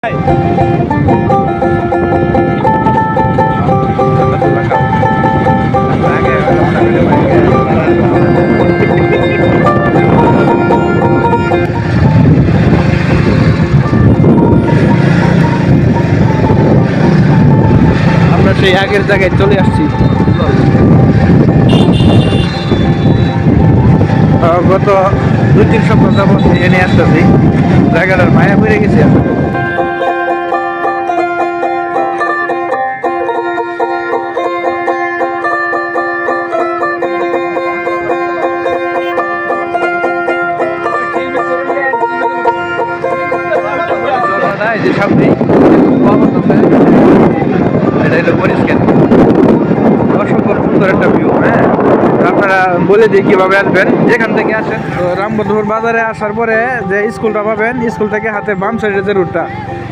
আমরা সেই আগের জায়গায় চলে আসছি। গত 2-3 সপ্তাহ যাবত এনে আসতেছি, জায়গাটার মায়া পড়ে গেছি। যে সামনে এটা হলো পরিষ্কার, অসম্ভব সুন্দর একটা ভিউ। হ্যাঁ, আপনারা বলে দিই কিভাবে আসবেন, যেখান থেকে আসেন। তো রামবন্ধুপুর বাজারে আসার পরে যে স্কুলটা পাবেন, স্কুল থেকে হাতের বাম সাইডে যে রুটটা,